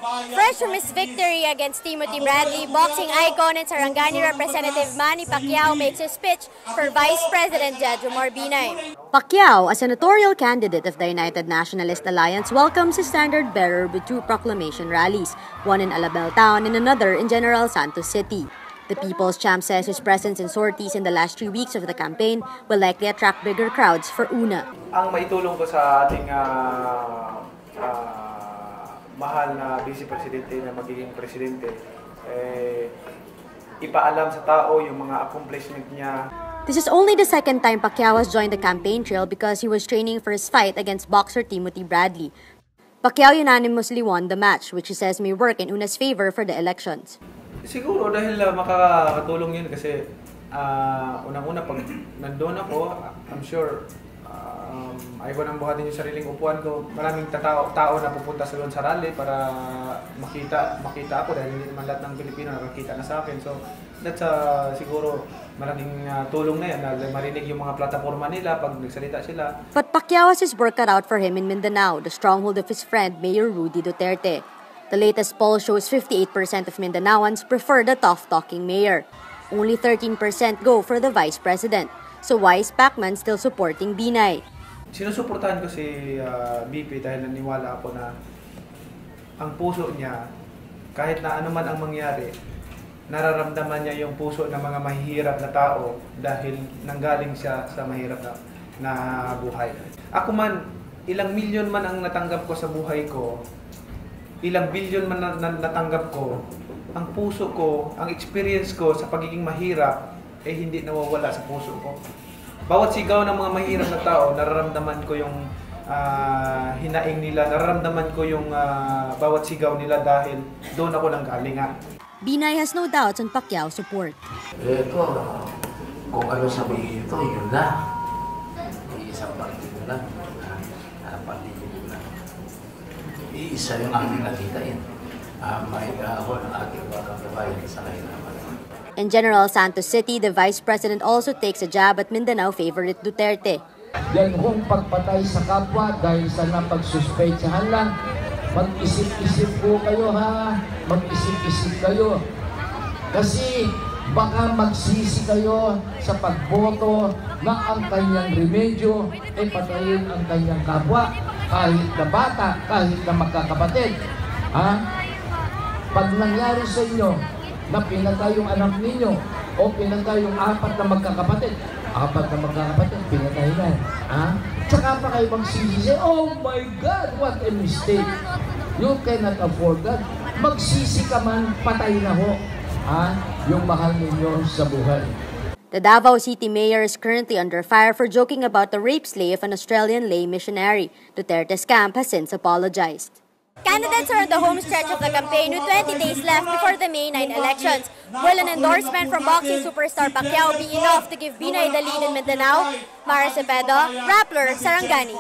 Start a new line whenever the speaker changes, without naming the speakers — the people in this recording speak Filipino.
Fresh from his victory against Timothy Bradley, boxing icon and Sarangani Representative Manny Pacquiao makes his pitch for Vice President Jejomar Binay.
Pacquiao, a senatorial candidate of the United Nationalist Alliance, welcomes his standard bearer with two proclamation rallies, one in Alabel Town and another in General Santos City. The People's Champ says his presence and sorties in the last 3 weeks of the campaign will likely attract bigger crowds for UNA.
Ang maitulong ko sa ating mahal na Vice Presidente na magiging Presidente, ipaalam sa tao yung mga accomplishment niya.
This is only the second time Pacquiao has joined the campaign trail because he was training for his fight against boxer Timothy Bradley. Pacquiao unanimously won the match, which he says may work in UNA's favor for the elections.
Siguro dahil makakatulong yun kasi unang-una pag nandun ako, I'm sure ayaw ko nang buhatin yung sariling upuan ko. Maraming tao na pupunta sa doon sa rally para makita ako dahil hindi naman lahat ng Pilipino nakakita na sa akin. So that's siguro malaking tulong na yan na marinig yung mga plataforma nila pag nagsalita sila.
But Pacquiao has his work cut out for him in Mindanao, the stronghold of his friend Mayor Rudy Duterte. The latest poll shows 58% of Mindanaoans prefer the tough-talking mayor. Only 13% go for the vice president. So why is Pacman still supporting Binay?
Sinusuportahan ko si BP dahil naniwala ako na ang puso niya, kahit na ano man ang mangyari, nararamdaman niya yung puso ng mga mahihirap na tao dahil nanggaling siya sa mahirap na buhay. Ako man, ilang milyon man ang natanggap ko sa buhay ko, ilang bilyon man natanggap ko, ang puso ko, ang experience ko sa pagiging mahirap, hindi nawawala sa puso ko. Bawat sigaw ng mga mahirap na tao, nararamdaman ko yung hinaing nila, nararamdaman ko yung bawat sigaw nila dahil doon ako nanggaling.
Binay has no doubts on Pacquiao's support.
Ito, kung ano sabihin ito, yun na. Iisang partido lang. Partido lang. Iisa yung aking nakitain. May ako ng ating mga kababayan sa kahirapan.
In General Santos City, the Vice President also takes a jab at Mindanao favorite Duterte.
Yan hong pagpatay sa kapwa dahil sa napagsuspetsahan lang. Mag-isip-isip po kayo ha. Mag-isip-isip kayo. Kasi baka magsisi kayo sa pagboto na ang kanyang remedyo ay patayin ang kanyang kapwa. Kahit na bata, kahit na magkakapatid. Pag nangyari sa inyo na pinatay yung anak ninyo o pinatay yung apat na magkakapatid, pinatay na. Tsaka pa kayo magsisi, oh my God, what a mistake. You cannot afford that. Magsisi ka man, patay na ho. Yung mahal ninyo sa buhay.
The Davao City Mayor is currently under fire for joking about the rape slave of an Australian lay missionary. Duterte's camp has since apologized.
Candidates are on the home stretch of the campaign with 20 days left before the May 9 elections. Will an endorsement from boxing superstar Pacquiao be enough to give Binay the lead in Mindanao? Mara Cepeda, Rappler, Sarangani.